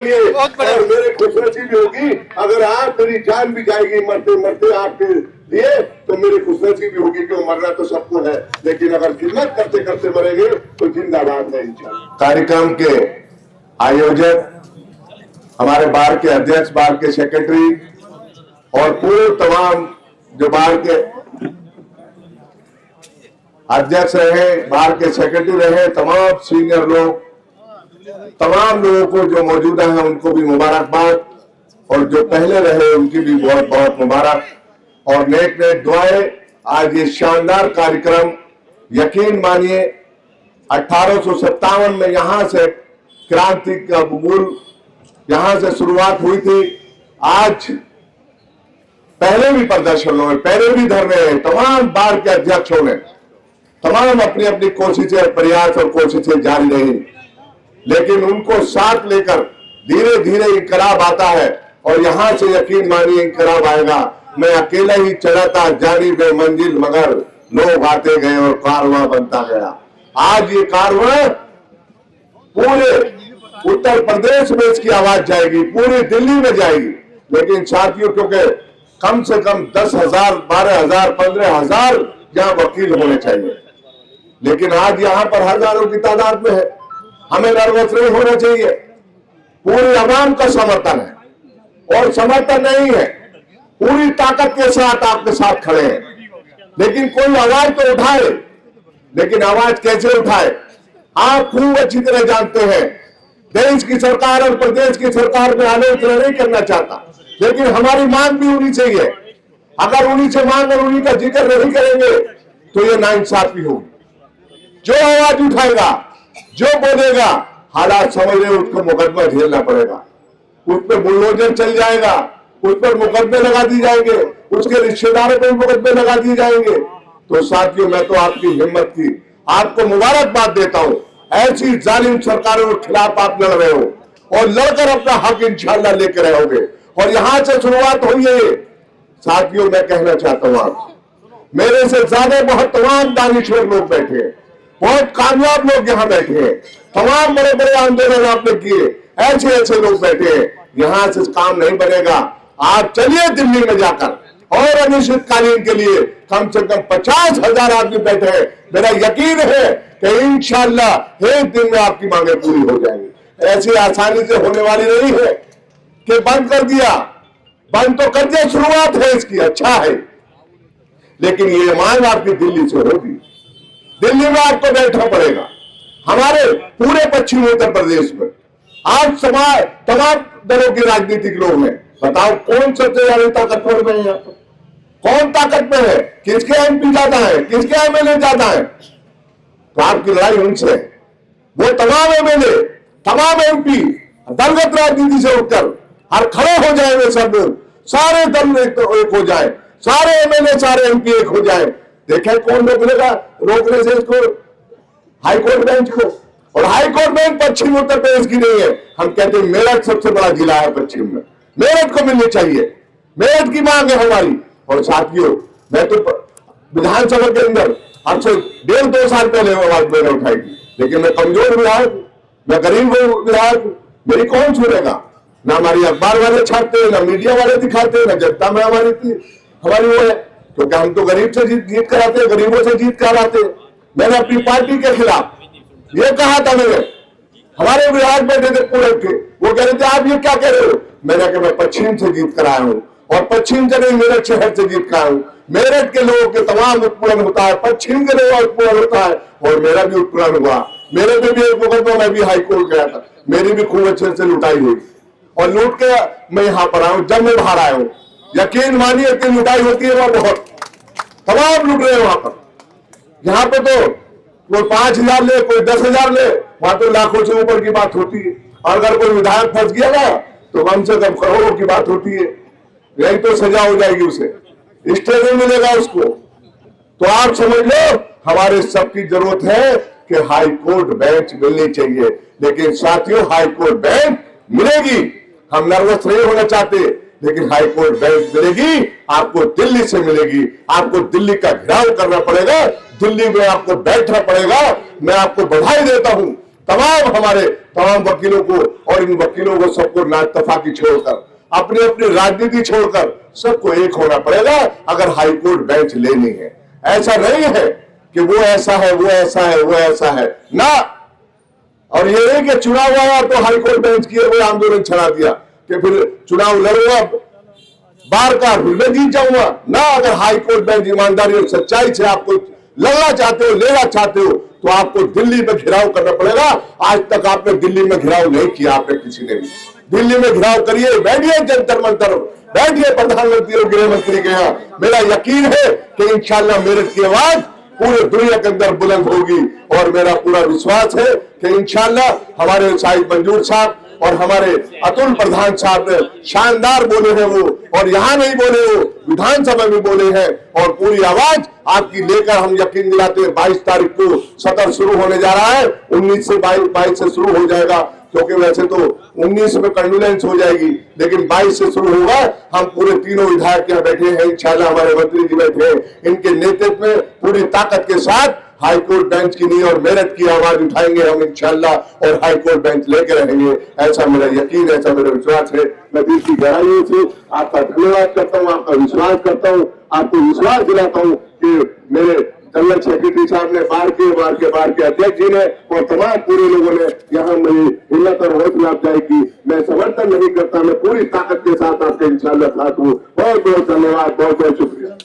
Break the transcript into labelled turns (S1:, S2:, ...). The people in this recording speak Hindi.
S1: और मेरे खुशनसीबी होगी अगर आप मेरी जान भी जाएगी मरते मरते आपके लिए तो मेरी खुशनसीबी होगी क्यों मरना तो सबको है, लेकिन अगर खिदमत करते करते मरेंगे तो जिंदाबाद है इंशाअल्लाह। कार्यक्रम के आयोजक हमारे बार के अध्यक्ष, बार के सेक्रेटरी और पूरे तमाम जो बार के अध्यक्ष रहे, बार के सेक्रेटरी रहे, तमाम सीनियर लोग, तमाम लोगों को जो मौजूदा है उनको भी मुबारकबाद और जो पहले रहे उनकी भी बहुत बहुत मुबारक और नेक नेक दुआएं। आज ये शानदार कार्यक्रम, यकीन मानिए 1857 में यहां से क्रांति का बबूल यहां से शुरुआत हुई थी। आज पहले भी प्रदर्शन हुए, पहले भी धरने, तमाम बार के अध्यक्षों ने तमाम अपनी अपनी कोशिशें, प्रयास और कोशिशें जारी रही, लेकिन उनको साथ लेकर धीरे धीरे इंकलाब आता है और यहां से यकीन मानिए इंकलाब आएगा। मैं अकेला ही चला था जानी बेमंजिल मगर लोग आते गए और कारवां बनता गया। आज ये कारवां पूरे उत्तर प्रदेश में इसकी आवाज जाएगी, पूरी दिल्ली में जाएगी, लेकिन साथियों क्योंकि कम से कम 10,000, 12,000, 15,000 यहाँ वकील होने चाहिए, लेकिन आज यहाँ पर हजारों की तादाद में है। हमें नर्वस नहीं होना चाहिए, पूरी आवाम का समर्थन है और समर्थन नहीं है, पूरी ताकत के साथ आपके साथ खड़े हैं, लेकिन कोई आवाज तो उठाए। लेकिन आवाज कैसे उठाए आप खूब अच्छी तरह जानते हैं। देश की सरकार और प्रदेश की सरकार में आलोचना नहीं करना चाहता, लेकिन हमारी मांग भी होनी चाहिए। अगर उन्हीं से मांग और उन्हीं का जिक्र नहीं करेंगे तो ये नाइंसाफी होगी। जो आवाज उठाएगा, जो बोलेगा, हालात समझ रहे उसको मुकदमा झेलना पड़ेगा, उस पर बुलडोजर चल जाएगा, उस पर मुकदमे लगा दिए जाएंगे, उसके रिश्तेदारों पर मुकदमे लगा दिए जाएंगे। तो साथियों मैं तो आपकी हिम्मत की आपको मुबारकबाद देता हूं। ऐसी जालिम सरकारों के खिलाफ आप लड़ रहे हो और लड़कर अपना हक इंशाअल्लाह लेकर रहोगे और यहां से शुरुआत हुई है। साथियों मैं कहना चाहता हूं, आप मेरे से ज्यादा बहुत तमाम दानिश्वर लोग बैठे हैं, बहुत कामयाब लोग यहाँ बैठे हैं, तमाम बड़े बड़े आंदोलन आपने किए, ऐसे ऐसे लोग बैठे हैं। यहां से काम नहीं बनेगा। आप चलिए दिल्ली में जाकर और अनिश्चितकालीन के लिए कम से कम 50,000 आदमी बैठे हैं। मेरा यकीन है कि इंशाअल्लाह एक दिन में आपकी मांगे पूरी हो जाएंगी। ऐसी आसानी से होने वाली नहीं है कि बंद कर दिया, बंद तो कर दिया, शुरुआत है इसकी, अच्छा है, लेकिन ये मांग आपकी दिल्ली से होगी। दिल्ली में आपको बैठना पड़ेगा। हमारे पूरे पश्चिमी उत्तर प्रदेश में आज समाज तमाम दलों के राजनीतिक लोग हैं, बताओ कौन सबसे ज्यादा ताकतवर में है यहाँ पर? कौन ताकत में है? किसके एमपी ज्यादा है, किसके एमएलए ज्यादा है? तो आपकी लड़ाई उनसे। वो तमाम एमएलए, तमाम एमपी दलगत राजनीति से उठकर हर खड़े हो जाएंगे, सब लोग, सारे दल एक हो जाए, सारे एमएलए, सारे एमपी एक हो जाए। देखें कौन रोकने से इसको, हाईकोर्ट बेंच को। और हाईकोर्ट बेंच पश्चिम उत्तर प्रदेश की नहीं है। हम कहते हैं मेरठ सबसे बड़ा जिला है पश्चिम में, मेरठ को मिलनी चाहिए, मेरठ की मांग है हमारी। और साथियों मैं तो विधानसभा के अंदर अब से 1.5-2 साल पहले आवाज मैंने उठाई थी, लेकिन मैं कमजोर विधायक, मैं गरीब विधायक, मेरी कौन सुनेगा? ना हमारी अखबार वाले छापते, ना मीडिया वाले दिखाते, ना जनता में हमारी वो है, क्योंकि हम तो गरीब से जीत कराते, गरीबों से जीत कराते। मैंने अपनी पार्टी के खिलाफ ये कहा था, मैंने हमारे विधायक बैठे थे पूरब के, वो कह रहे थे आप ये क्या कह रहे हो? मैंने कहा मैं पश्चिम से जीत कर आया हूं और पश्चिम से नहीं, मेरठ शहर से जीत कर आया हूं। मेरठ के लोगों के तमाम उत्पीड़न होता है, पश्चिम के लोगों का उत्पीड़न होता है और मेरा भी उत्पीड़न हुआ। मेरे पे भी एक मुकदमा, मैं भी हाईकोर्ट गया था, मेरी भी खूब अच्छे से लुटाई हुई और लूट के मैं यहाँ पर आया हूँ। जब मैं बाहर आया हूँ, यकीन मानिए कि लुटाई होती है वहां, बहुत तमाम लूट रहे हैं वहां पर। यहाँ पे तो कोई 5,000 ले, कोई 10,000 ले, वहां तो लाखों से ऊपर की बात होती है। और अगर कोई विधायक फंस गया ना तो कम से कम करोड़ों की बात होती है, यही तो सजा हो जाएगी, उसे स्टे नहीं मिलेगा उसको। तो आप समझ लो हमारे सबकी जरूरत है कि हाई कोर्ट बेंच मिलनी चाहिए, लेकिन साथियों हाई कोर्ट बेंच मिलेगी। हम नर्वस नहीं होना चाहते, लेकिन हाई कोर्ट बेंच मिलेगी, आपको दिल्ली से मिलेगी। आपको दिल्ली का घेराव करना पड़ेगा, दिल्ली में आपको बैठना पड़ेगा। मैं आपको बधाई देता हूं तमाम वकीलों को और इन वकीलों को सबको नाइत्तफाकी छोड़कर अपनी अपनी राजनीति छोड़कर सबको एक होना पड़ेगा अगर हाईकोर्ट बेंच लेनी है। ऐसा नहीं है कि वो ऐसा है, वो ऐसा है, वो ऐसा है ना। और ये नहीं कि चुनाव आया तो हाईकोर्ट बेंच किए हुए आंदोलन छड़ा दिया कि फिर चुनाव लड़ूंगा बार का फिर मैं जीत जाऊंगा ना। अगर हाईकोर्ट बेंच ईमानदारी और सच्चाई से आपको लड़ना चाहते हो, लेना चाहते हो, तो आपको दिल्ली में घिराव करना पड़ेगा। आज तक आपने दिल्ली में घिराव नहीं किया, आपने किसी ने भी। दिल्ली में घिराव करिए, बैठिए जंतर मंतर, बैठिए प्रधानमंत्री और गृह मंत्री के यहाँ। मेरा यकीन है कि इंशाल्लाह मेरठ की आवाज पूरे दुनिया के अंदर बुलंद होगी और मेरा पूरा विश्वास है कि इंशाल्लाह हमारे शाहिद मंजूर साहब और हमारे अतुल प्रधान साहब ने शानदार बोले हैं वो, और यहाँ नहीं बोले, वो विधानसभा में बोले हैं। और पूरी आवाज आपकी लेकर हम यकीन दिलाते हैं 22 तारीख को सत्र शुरू होने जा रहा है। 19 से 22 से शुरू हो जाएगा, क्योंकि वैसे तो 19 में कंडोलेंस हो जाएगी, लेकिन 22 से शुरू होगा। हम पूरे तीनों विधायक यहाँ बैठे हैं, इंशाल्लाह हमारे मंत्री जी बैठे हैं। इनके नेतृत्व में पूरी ताकत के साथ हाईकोर्ट बेंच की नहीं और मेरठ की आवाज उठाएंगे हम इंशाल्लाह, और हाईकोर्ट बेंच लेके रहेंगे। ऐसा मेरा यकीन है, ऐसा मेरा विश्वास है। मैं दिल की गहराइयों से आपका धन्यवाद करता हूँ, आपका विश्वास करता हूँ, आपको विश्वास दिलाता हूँ कि मेरे जनरल सेक्रेटरी साहब ने, बार के अध्यक्ष जी ने और तमाम पूरे लोगों ने यहाँ मेरी हिम्मत और हौसला अफजाई की। मैं समर्थन नहीं करता, मैं पूरी ताकत के साथ आपके इंशाल्लाह साथ हूँ। बहुत बहुत धन्यवाद, बहुत बहुत शुक्रिया।